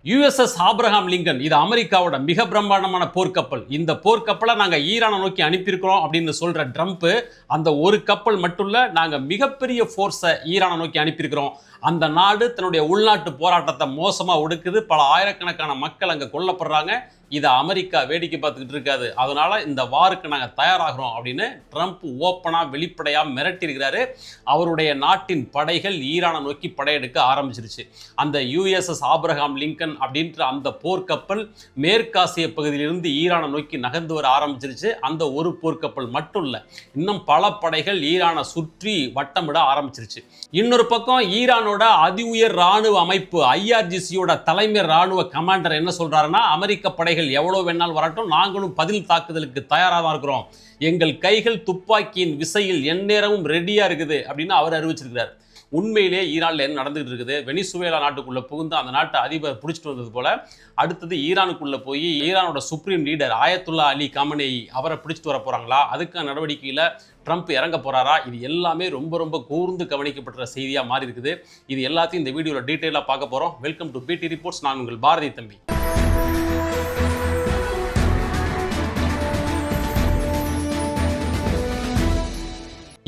USS Abraham Lincoln இது அமெரிக்காவோட மிக பிரம்மாண்டமான போர்க்கப்பல். இந்த போர்க்கப்பலை நாங்கள் ஈரானை நோக்கி அனுப்பியிருக்கிறோம் அப்படின்னு சொல்ற ட்ரம்ப், அந்த ஒரு கப்பல் மட்டும் இல்ல, நாங்கள் மிகப்பெரிய ஃபோர்ஸை ஈரானை நோக்கி அனுப்பியிருக்கிறோம். அந்த நாடு தன்னுடைய உள்நாட்டு போராட்டத்தை மோசமாக ஒடுக்குது. பல ஆயிரக்கணக்கான மக்கள் அங்கே கொல்லப்படுறாங்க. இதை அமெரிக்கா வேடிக்கை பார்த்துக்கிட்டு இருக்காது. அதனால இந்த வாருக்கு நாங்கள் தயாராகிறோம் அப்படின்னு ட்ரம்ப் ஓப்பனாக வெளிப்படையாக மிரட்டியிருக்கிறாரு. அவருடைய நாட்டின் படைகள் ஈரானை நோக்கி படையெடுக்க ஆரம்பிச்சிருச்சு. அந்த யுஎஸ்எஸ் ஆப்ரஹாம் லிங்கன் அப்படின்ற அந்த போர்க்கப்பல் மேற்காசிய பகுதியிலிருந்து ஈரானை நோக்கி நகர்ந்து வர ஆரம்பிச்சிருச்சு. அந்த ஒரு போர்க்கப்பல் மட்டும் இல்லை, இன்னும் பல படைகள் ஈரானை சுற்றி வட்டமிட ஆரம்பிச்சிருச்சு. இன்னொரு பக்கம் ஈரானோட அதி உயர் ராணுவ அமைப்பு ஐஆர்ஜிசியோட தலைமை ராணுவ கமாண்டர் என்ன சொல்றாருன்னா, அமெரிக்க படைகள் எவ்வளவு வேணாலும் வரட்டும், நாங்களும் பதில் தாக்குதலுக்கு தயாராக இருக்கிறோம். எங்கள் கைகள் துப்பாக்கியின் விசையில் எந்நேரமும் ரெடியா இருக்குது அப்படின்னு அவர் அறிவிச்சிருக்கிறார். உண்மையிலேயே ஈரான்ல என்ன நடந்துகிட்டு இருக்குது? வெனிசுவேலா நாட்டுக்குள்ள புகுந்து அந்த நாட்டு அதிபர் பிடிச்சிட்டு வந்தது போல அடுத்தது ஈரானுக்குள்ள போய் ஈரானோட சுப்ரீம் லீடர் ஆயத்துல்லா அலி காமனேயி அவரை பிடிச்சிட்டு வர போறாங்களா? அதுக்கான நடவடிக்கையில ட்ரம்ப் இறங்க போறாரா? இது எல்லாமே ரொம்ப ரொம்ப கூர்ந்து கவனிக்கப்பட்ட செய்தியா மாறி இருக்குது. இது எல்லாத்தையும் இந்த வீடியோல டீட்டெயிலா பார்க்க போறோம். வெல்கம் டு பிடி ரிப்போர்ட்ஸ். நான் உங்கள் பாரதி தம்பி.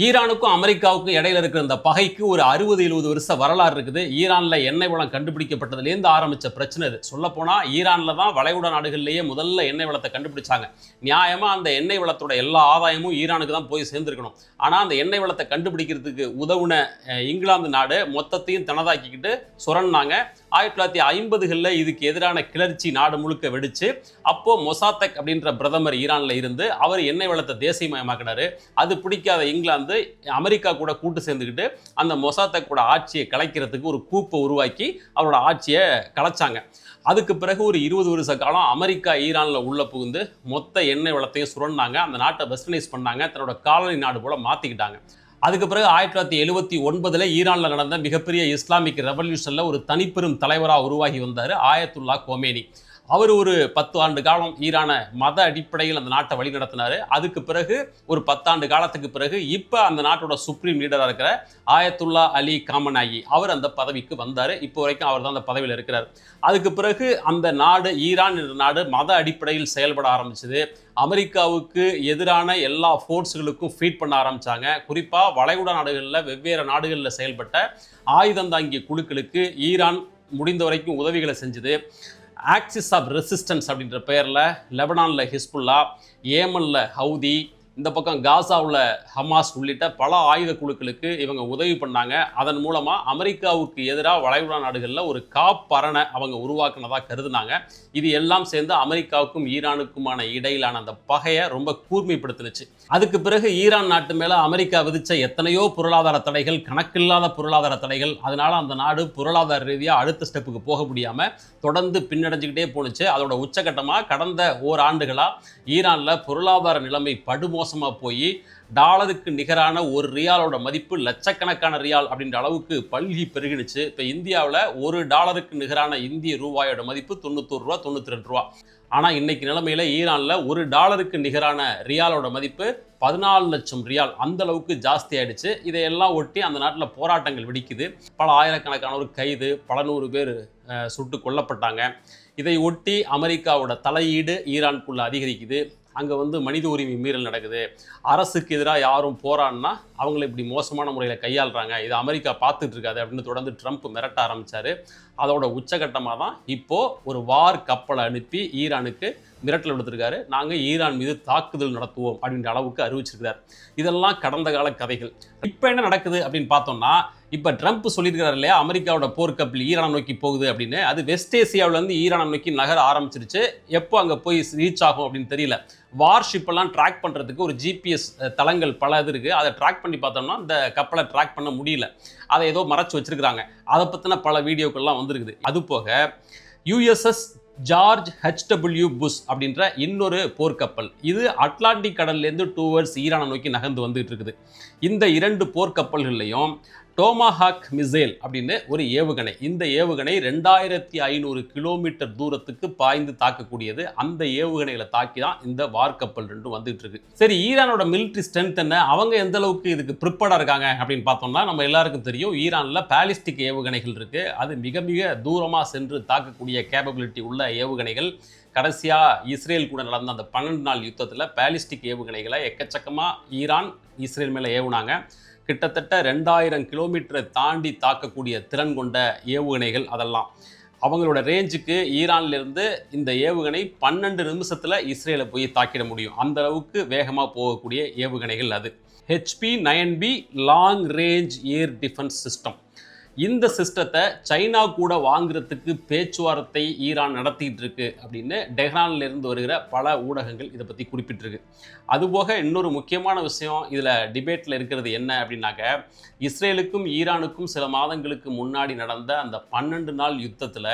ஈரானுக்கும் அமெரிக்காவுக்கும் இடையில இருக்கிற இந்த பகைக்கு ஒரு 60-70 வருஷ வரலாறு இருக்குது. ஈரான்ல எண்ணெய் வளம் கண்டுபிடிக்கப்பட்டதுலேருந்து ஆரம்பிச்ச பிரச்சனை இது. சொல்ல போனா ஈரான்ல தான் வளைகுடா நாடுகள்லேயே முதல்ல எண்ணெய் வளத்தை கண்டுபிடிச்சாங்க. நியாயமா அந்த எண்ணெய் வளத்தோட எல்லா ஆதாயமும் ஈரானுக்கு தான் போய் சேர்ந்துருக்கணும். ஆனா அந்த எண்ணெய் வளத்தை கண்டுபிடிக்கிறதுக்கு உதவுன இங்கிலாந்து நாடு மொத்தத்தையும் தனதாக்கிக்கிட்டு சுரண்டாங்க. 1950களில் இதுக்கு எதிரான கிளர்ச்சி நாடு முழுக்க வெடிச்சு, அப்போ மொசாத்தக் அப்படின்ற பிரதமர் ஈரான்ல இருந்து அவர் எண்ணெய் வளத்தை தேசியமயமாக்கினாரு. அது பிடிக்காத இங்கிலாந்து அமெரிக்கா கூட கூட்டு சேர்ந்துக்கிட்டு அந்த மொசாத்தக் கூட ஆட்சியை கலைக்கிறதுக்கு ஒரு கூப்பை உருவாக்கி அவரோட ஆட்சியை கலைச்சாங்க. அதுக்கு பிறகு ஒரு 20 வருஷ காலம் அமெரிக்கா ஈரான்ல உள்ள புகுந்து மொத்த எண்ணெய் வளத்தையும் சுரண்டாங்க. அந்த நாட்டை வெஸ்டர்னைஸ் பண்ணாங்க, தன்னோட காலனி நாடு போல மாத்திக்கிட்டாங்க. அதுக்கு பிறகு 1979 ஈரான்ல நடந்த மிகப்பெரிய இஸ்லாமிக் ரெவல்யூஷன்ல ஒரு தனிப்பெரும் தலைவராக உருவாகி வந்தார் ஆயத்துல்லா கோமேனி. அவர் ஒரு 10 ஆண்டு காலம் ஈரானை மத அடிப்படையில் அந்த நாட்டை வழி நடத்தினார். அதுக்கு பிறகு ஒரு 10 ஆண்டு காலத்துக்கு பிறகு இப்போ அந்த நாட்டோட சுப்ரீம் லீடராக இருக்கிற ஆயத்துல்லா அலி காமனாயி அவர் அந்த பதவிக்கு வந்தார். இப்போ வரைக்கும் அவர் தான் அந்த பதவியில் இருக்கிறார். அதுக்கு பிறகு அந்த நாடு, ஈரான் என்ற நாடு மத அடிப்படையில் செயல்பட ஆரம்பிச்சது. அமெரிக்காவுக்கு எதிரான எல்லா ஃபோர்ஸுகளுக்கும் ஃபீட் பண்ண ஆரம்பித்தாங்க. குறிப்பாக வளைகுடா நாடுகளில் வெவ்வேறு நாடுகளில் செயல்பட்ட ஆயுதம் தாங்கிய குழுக்களுக்கு ஈரான் முடிந்த வரைக்கும் உதவிகளை செஞ்சுது. ஆக்சிஸ் ஆஃப் ரெசிஸ்டன்ஸ் அப்படின்ற பெயரில் லெபனானில் ஹிஸ்புல்லா, ஏமனில் ஹவுதி, இந்த பக்கம் காசாவில் ஹமாஸ் உள்ளிட்ட பல ஆயுத குழுக்களுக்கு இவங்க உதவி பண்ணாங்க. அதன் மூலமாக அமெரிக்காவுக்கு எதிராக வளைகுடா நாடுகளில் ஒரு காப்பரணை அவங்க உருவாக்குனதாக கருதுனாங்க. இது எல்லாம் சேர்ந்து அமெரிக்காவுக்கும் ஈரானுக்குமான இடையிலான அந்த பகையை ரொம்ப கூர்மைப்படுத்தினுச்சு. அதுக்கு பிறகு ஈரான் நாட்டு மேலே அமெரிக்கா விதித்த எத்தனையோ பொருளாதார தடைகள், கணக்கில்லாத பொருளாதார தடைகள், அதனால அந்த நாடு பொருளாதார ரீதியாக அடுத்த ஸ்டெப்புக்கு போக முடியாமல் தொடர்ந்து பின்னடைஞ்சுக்கிட்டே போணுச்சு. அதோட உச்சகட்டமாக கடந்த ஓராண்டுகளாக ஈரானில் பொருளாதார நிலைமை படுமோசமாக போய் டாலருக்கு நிகரான ஒரு ரியாலோட மதிப்பு லட்சக்கணக்கான ரியால் அப்படின்ற அளவுக்கு பல்கி பெருகிடுச்சு. இப்போ இந்தியாவில் ஒரு டாலருக்கு நிகரான இந்திய ரூபாயோட மதிப்பு 91 ரூபா 92 ரூபா. ஆனால் இன்னைக்கு நிலைமையில் ஈரானில் ஒரு டாலருக்கு நிகரான ரியாலோட மதிப்பு 14 லட்சம் ரியால், அந்த அளவுக்கு ஜாஸ்தி ஆயிடுச்சு. இதையெல்லாம் ஒட்டி அந்த நாட்டில் போராட்டங்கள் வெடிக்குது. பல ஆயிரக்கணக்கானோர் கைது, பல நூறு பேர் சுட்டு கொல்லப்பட்டாங்க. இதை ஒட்டி அமெரிக்காவோட தலையீடு ஈரானுக்குள்ள அதிகரிக்குது. அங்கே மனித உரிமை மீறல் நடக்குது. அரசுக்கு எதிராக யாரும் போராடினா அவங்கள இப்படி மோசமான முறையில் கையாளுறாங்க, இதை அமெரிக்கா பார்த்துட்டு இருக்காது அப்படின்னு தொடர்ந்து ட்ரம்ப் மிரட்ட ஆரம்பித்தார். அதோட உச்சகட்டமாக தான் இப்போது ஒரு வார் கப்பலை அனுப்பி ஈரானுக்கு மிரட்டல் எடுத்திருக்காரு. நாங்கள் ஈரான் மீது தாக்குதல் நடத்துவோம் அப்படின்ற அளவுக்கு அறிவிச்சிருக்கிறார். இதெல்லாம் கடந்த கால கதைகள். இப்போ என்ன நடக்குது அப்படின்னு பார்த்தோம்னா, இப்போ ட்ரம்ப் சொல்லியிருக்கிறார் இல்லையா, அமெரிக்காவோட போர்க்கப்பல் ஈரானை நோக்கி போகுது அப்படின்னு. அது வெஸ்ட் ஏசியாவிலேருந்து ஈரானை நோக்கி நகர ஆரம்பிச்சிருச்சு. எப்போ அங்கே போய் ரீச் ஆகும் அப்படின்னு தெரியல. வார்ஷிப்பெல்லாம் ட்ராக் பண்ணுறதுக்கு ஒரு ஜிபிஎஸ் தளங்கள் பல இது இருக்குது. அதை ட்ராக் பண்ணி பார்த்தோம்னா இந்த கப்பலை ட்ராக் பண்ண முடியல. அதை ஏதோ மறைச்சு வச்சிருக்கிறாங்க. அதை பற்றின பல வீடியோக்கள்லாம் வந்துருக்குது. அது போக யுஎஸ்எஸ் ஜார்ஜ் ஹெச்டபிள்யூ புஷ் அப்படின்ற இன்னொரு போர்க்கப்பல், இது அட்லாண்டிக் கடல்லேருந்து டுவர்ட்ஸ் ஈரானை நோக்கி நகர்ந்து வந்துட்டு இருக்குது. இந்த 2 போர்க்கப்பல்கள்லையும் டோமாஹாக் மிசைல் அப்படின்னு ஒரு ஏவுகணை. இந்த ஏவுகணை 2500 கிலோமீட்டர் தூரத்துக்கு பாய்ந்து தாக்கக்கூடியது. அந்த ஏவுகணையில தாக்கி தான் இந்த வார்க்கப்பல் ரெண்டும் வந்துட்டு இருக்கு. சரி, ஈரானோட மிலிட்டரி ஸ்ட்ரென்த் என்ன, அவங்க எந்த அளவுக்கு இதுக்கு ப்ரிப்பேர்டா இருக்காங்க அப்படின்னு பார்த்தோம்னா, நம்ம எல்லாருக்கும் தெரியும் ஈரான்ல பாலிஸ்டிக் ஏவுகணைகள் இருக்கு. அது மிக மிக தூரமா சென்று தாக்கக்கூடிய கேப்பபிலிட்டி உள்ள ஏவுகணைகள். கடைசியா இஸ்ரேல் கூட நடந்த அந்த 12 நாள் யுத்தத்தில் பாலிஸ்டிக் ஏவுகணைகளை எக்கச்சக்கமா ஈரான் இஸ்ரேல் மேல ஏவுனாங்க. கிட்டத்தட்ட 2000 கிலோமீட்டரை தாண்டி தாக்கக்கூடிய திறன் கொண்ட ஏவுகணைகள் அதெல்லாம். அவங்களோட ரேஞ்சுக்கு ஈரான்லேருந்து இந்த ஏவுகணை 12 நிமிஷத்தில் இஸ்ரேலை போய் தாக்கிட முடியும். அந்த அளவுக்கு வேகமாக போகக்கூடிய ஏவுகணைகள் அது. HP-9B long range air defence system. இந்த சிஸ்டத்தை சைனா கூட வாங்குறதுக்கு பேச்சுவார்த்தை ஈரான் நடத்திட்டு இருக்கு அப்படின்னு டெஹ்ரான்ல இருந்து வருகிற பல ஊடகங்கள் இதை பற்றி குறிப்பிட்டிருக்கு. அதுபோக இன்னொரு முக்கியமான விஷயம் இதில் டிபேட்டில் இருக்கிறது என்ன அப்படின்னாக்க, இஸ்ரேலுக்கும் ஈரானுக்கும் சில மாதங்களுக்கு முன்னாடி நடந்த அந்த 12 நாள் யுத்தத்தில்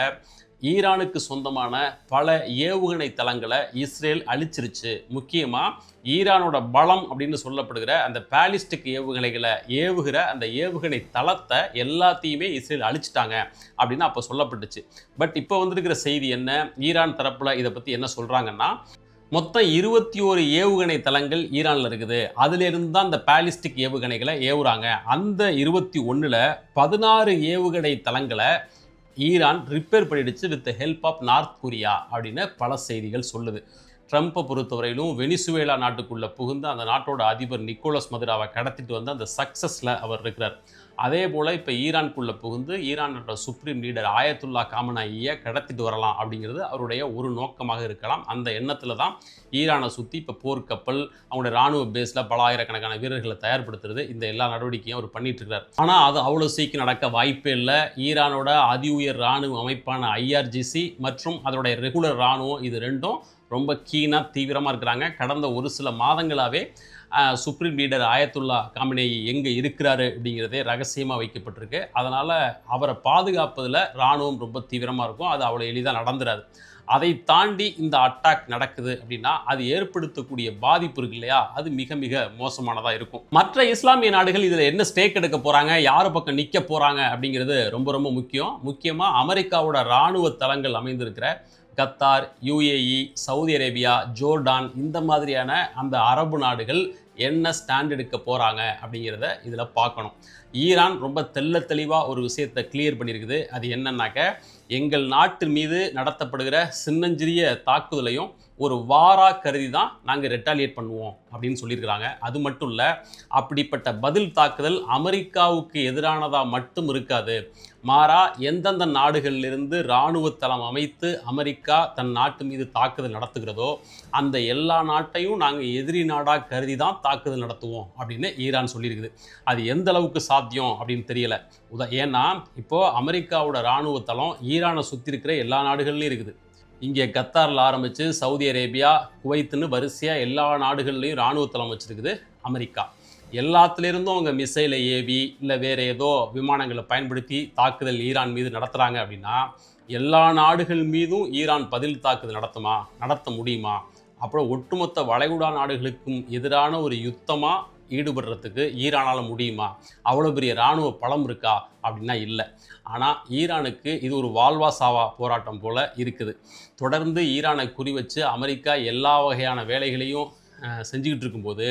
ஈரானுக்கு சொந்தமான பல ஏவுகணை தளங்களை இஸ்ரேல் அழிச்சிருச்சு. முக்கியமாக ஈரானோட பலம் அப்படின்னு சொல்லப்படுகிற அந்த பாலிஸ்டிக் ஏவுகணைகளை ஏவுகிற அந்த ஏவுகணை தளத்தை எல்லாத்தையுமே இஸ்ரேல் அழிச்சிட்டாங்க அப்படின்னு அப்போ சொல்லப்பட்டுச்சு. பட் இப்போ வந்திருக்கிற செய்தி என்ன, ஈரான் தரப்பில் இதை பற்றி என்ன சொல்கிறாங்கன்னா, மொத்தம் 21 ஏவுகணை தளங்கள் ஈரானில் இருக்குது. அதிலிருந்து தான் இந்த பாலிஸ்டிக் ஏவுகணைகளை ஏவுறாங்க. அந்த 21ல் 16 ஏவுகணை தளங்களை ஈரான் ரிப்பேர் பண்ணிடுச்சு with help of North Korea அப்படின்னு பல செய்திகள் சொல்லுது. ட்ரம்ப்பை பொறுத்தவரையிலும் வெனிசுவேலா நாட்டுக்குள்ளே புகுந்து அந்த நாட்டோட அதிபர் நிக்கோலஸ் மதுராவை கடத்திட்டு வந்து அந்த சக்ஸஸில் அவர் இருக்கிறார். அதே போல் இப்போ ஈரானுக்குள்ளே புகுந்து ஈரானோட சுப்ரீம் லீடர் ஆயத்துல்லா காமனாயியை கடத்திட்டு வரலாம் அப்படிங்கிறது அவருடைய ஒரு நோக்கமாக இருக்கலாம். அந்த எண்ணத்தில் தான் ஈரானை சுற்றி இப்போ போர்க்கப்பல், அவங்களுடைய இராணுவ பேஸில் பல ஆயிரக்கணக்கான வீரர்களை தயார்படுத்துறது, இந்த எல்லா நடவடிக்கையும் அவர் பண்ணிட்டு இருக்கிறார். ஆனால் அது அவ்வளோ சீக்கிரம் நடக்க வாய்ப்பே இல்லை. ஈரானோட அதி உயர் இராணுவ அமைப்பான IRGC மற்றும் அதோடைய ரெகுலர் இராணுவம் இது ரெண்டும் ரொம்ப கீனாக தீவிரமாக இருக்கிறாங்க. கடந்த ஒரு சில மாதங்களாகவே சுப்ரீம் லீடர் ஆயத்துல்லா காமினேயி எங்கே இருக்கிறாரு அப்படிங்கிறதே ரகசியமாக வைக்கப்பட்டிருக்கு. அதனால் அவரை பாதுகாப்பதில் இராணுவம் ரொம்ப தீவிரமாக இருக்கும். அது அவ்வளோ எளிதாக நடந்துடாது. அதை தாண்டி இந்த அட்டாக் நடக்குது அப்படின்னா அது ஏற்படுத்தக்கூடிய பாதிப்பு இருக்கு இல்லையா, அது மிக மிக மோசமானதாக இருக்கும். மற்ற இஸ்லாமிய நாடுகள் இதில் என்ன ஸ்டேக் எடுக்க போகிறாங்க, யார் பக்கம் நிற்க போகிறாங்க அப்படிங்கிறது ரொம்ப ரொம்ப முக்கியம். முக்கியமாக அமெரிக்காவோட இராணுவ தளங்கள் அமைந்திருக்கிற Qatar, UAE, Saudi Arabia, Jordan, இந்த மாதிரியான அந்த அரபு நாடுகள் என்ன ஸ்டாண்ட் எடுக்க போகிறாங்க அப்படிங்கிறத இதில் பார்க்கணும். ஈரான் ரொம்ப தெளிவாக ஒரு விஷயத்தை கிளியர் பண்ணியிருக்குது. அது என்னன்னாக்க, எங்கள் நாட்டு மீது நடத்தப்படுகிற சின்னஞ்சிறிய தாக்குதலையும் ஒரு வாரா கருதி தான் நாங்கள் ரெட்டாலியேட் பண்ணுவோம் அப்படின்னு சொல்லியிருக்கிறாங்க. அது மட்டும் இல்லை, அப்படிப்பட்ட பதில் தாக்குதல் அமெரிக்காவுக்கு எதிரானதாக மட்டும் இருக்காது. மாறா எந்தெந்த நாடுகளிலிருந்து இராணுவ தளம் அமைத்து அமெரிக்கா தன் நாட்டு மீது தாக்குதல் நடத்துகிறதோ அந்த எல்லா நாட்டையும் நாங்கள் எதிரி நாடாக கருதி தான் தாக்குதல் நடத்துவோம் அப்படின்னு ஈரான் சொல்லியிருக்குது. அது எந்த அளவுக்கு சாத்தியம் அப்படின்னு தெரியல. ஏன்னா இப்போது அமெரிக்காவோட இராணுவ தளம் ஈரானை சுற்றி இருக்கிற எல்லா நாடுகள்லையும் இருக்குது. இங்கே கத்தாரில் ஆரம்பித்து சவுதி அரேபியா, குவைத்துன்னு வரிசையாக எல்லா நாடுகள்லையும் இராணுவ தளம் வச்சுருக்குது அமெரிக்கா. எல்லாத்துலேருந்தும் அவங்க மிசைலை ஏவி இல்லை வேறு ஏதோ விமானங்களை பயன்படுத்தி தாக்குதல் ஈரான் மீது நடத்துகிறாங்க அப்படின்னா, எல்லா நாடுகள் மீதும் ஈரான் பதில் தாக்குதல் நடத்த முடியுமா? அப்புறம் ஒட்டுமொத்த வளைகுடா நாடுகளுக்கும் எதிரான ஒரு யுத்தமாக ஈடுபடுறதுக்கு ஈரானால் முடியுமா? அவ்வளோ பெரிய இராணுவ பலம் இருக்கா அப்படின்னா இல்லை. ஆனால் ஈரானுக்கு இது ஒரு வாழ்வா சாவா போராட்டம் போல் இருக்குது. தொடர்ந்து ஈரானை குறி வச்சு அமெரிக்கா எல்லா வகையான வேலைகளையும் செஞ்சுக்கிட்டு இருக்கும்போது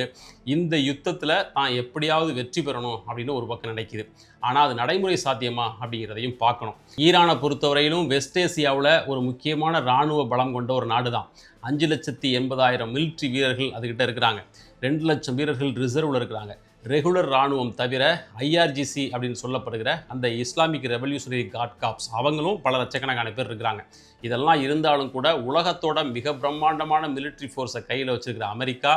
இந்த யுத்தத்தில் தான் எப்படியாவது வெற்றி பெறணும் அப்படின்னு ஒரு பக்கம் நினைக்குது. ஆனால் அது நடைமுறை சாத்தியமா அப்படிங்கிறதையும் பார்க்கணும். ஈரானை பொறுத்தவரையிலும் வெஸ்ட் ஏசியாவில் ஒரு முக்கியமான இராணுவ பலம் கொண்ட ஒரு நாடு தான். 5,80,000 மிலிட்ரி வீரர்கள் அதுக்கிட்ட இருக்கிறாங்க. 2 லட்சம் வீரர்கள் ரிசர்வில் இருக்கிறாங்க. ரெகுலர் இராணுவம் தவிர IRGC அப்படின்னு சொல்லப்படுகிற அந்த இஸ்லாமிக் ரெவல்யூஷனரி கார்ட் காப்ஸ் அவங்களும் பல லட்சக்கணக்கான பேர் இருக்கிறாங்க. இதெல்லாம் இருந்தாலும் கூட உலகத்தோட மிக பிரம்மாண்டமான மிலிட்ரி ஃபோர்ஸை கையில் வச்சுருக்கிற அமெரிக்கா,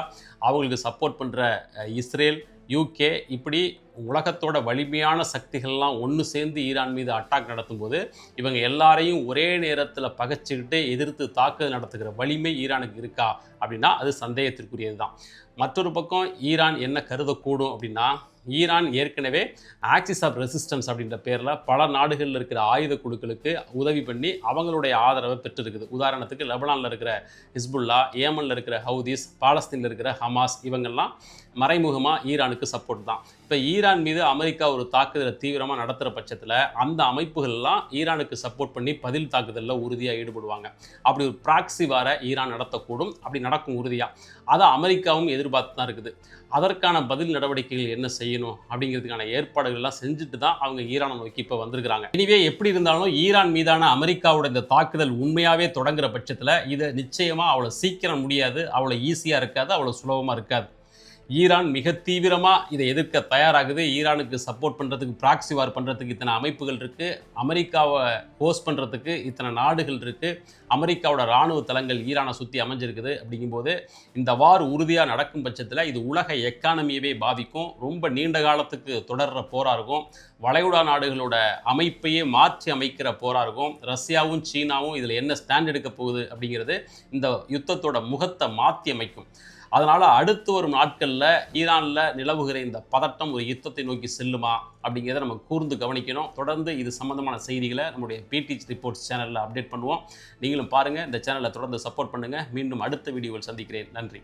அவங்களுக்கு சப்போர்ட் பண்ணுற இஸ்ரேல், UK, இப்படி உலகத்தோட வலிமையான சக்திகள்லாம் ஒன்று சேர்ந்து ஈரான் மீது அட்டாக் நடத்தும்போது இவங்க எல்லாரையும் ஒரே நேரத்தில் பகைச்சிக்கிட்டு எதிர்த்து தாக்குதல் நடத்துகிற வலிமை ஈரானுக்கு இருக்கா அப்படின்னா அது சந்தேகத்திற்குரியது தான். மற்றொரு பக்கம் ஈரான் என்ன கருதக்கூடும் அப்படின்னா, ஈரான் ஏற்கனவே ஆக்சிஸ் ஆஃப் ரெசிஸ்டன்ஸ் அப்படின்ற பேரில் பல நாடுகளில் இருக்கிற ஆயுத குழுக்களுக்கு உதவி பண்ணி அவங்களுடைய ஆதரவை பெற்றிருக்குது. உதாரணத்துக்கு லெபனானில் இருக்கிற ஹிஸ்புல்லா, ஏமனில் இருக்கிற ஹவுதீஸ், பாலஸ்தீனில் இருக்கிற ஹமாஸ், இவங்கெல்லாம் மறைமுகமாக ஈரானுக்கு சப்போர்ட் தான். இப்போ ஈரான் ஈரான் மீது அமெரிக்கா ஒரு தாக்குதலை தீவிரமாக நடத்துகிற பட்சத்தில் அந்த அமைப்புகள்லாம் ஈரானுக்கு சப்போர்ட் பண்ணி பதில் தாக்குதலில் உறுதியாக ஈடுபடுவாங்க. அப்படி ஒரு ப்ராக்ஸி வார ஈரான் நடத்தக்கூடும். அப்படி நடக்கும் உறுதியாக. அதை அமெரிக்காவும் எதிர்பார்த்து தான் இருக்குது. அதற்கான பதில் நடவடிக்கைகள் என்ன செய்யணும் அப்படிங்கிறதுக்கான ஏற்பாடுகள்லாம் செஞ்சுட்டு தான் அவங்க ஈரானை நோக்கி இப்போ வந்திருக்கிறாங்க. இனிவே எப்படி இருந்தாலும் ஈரான் மீதான அமெரிக்காவோட இந்த தாக்குதல் உண்மையாகவே தொடங்குற பட்சத்தில் இது நிச்சயமாக அவ்வளோ சீக்கிரம் முடியாது, அவ்வளோ ஈஸியாக இருக்காது, அவ்வளோ சுலபமாக இருக்காது. ஈரான் மிக தீவிரமாக இதை எதிர்க்க தயாராகுது. ஈரானுக்கு சப்போர்ட் பண்ணுறதுக்கு, ப்ராக்ஸி வார் பண்ணுறதுக்கு இத்தனை அமைப்புகள் இருக்குது. அமெரிக்காவை ஹோஸ்ட் பண்ணுறதுக்கு இத்தனை நாடுகள் இருக்குது. அமெரிக்காவோட இராணுவ தளங்கள் ஈரானை சுற்றி அமைஞ்சிருக்குது. அப்படிங்கும்போது இந்த வார் உறுதியாக நடக்கும் பட்சத்தில் இது உலக எக்கானமியவே பாதிக்கும். ரொம்ப நீண்ட காலத்துக்கு தொடர்கிற போராக இருக்கும். வளைகுடா நாடுகளோட அமைப்பையே மாற்றி அமைக்கிற போராக இருக்கும். ரஷ்யாவும் சீனாவும் இதில் என்ன ஸ்டாண்ட் எடுக்க போகுது அப்படிங்கிறது இந்த யுத்தத்தோட முகத்தை மாற்றி அமைக்கும். அதனால் அடுத்து வரும் நாட்களில் ஈரானில் நிலவுகிற இந்த பதட்டம் ஒரு யுத்தத்தை நோக்கி செல்லுமா அப்படிங்கிறத நம்ம கூர்ந்து கவனிக்கணும். தொடர்ந்து இது சம்பந்தமான செய்திகளை நம்முடைய பிடிச் ரிப்போர்ட்ஸ் சேனலில் அப்டேட் பண்ணுவோம். நீங்களும் பாருங்கள், இந்த சேனலை தொடர்ந்து சப்போர்ட் பண்ணுங்கள். மீண்டும் அடுத்த வீடியோவில் சந்திக்கிறேன். நன்றி.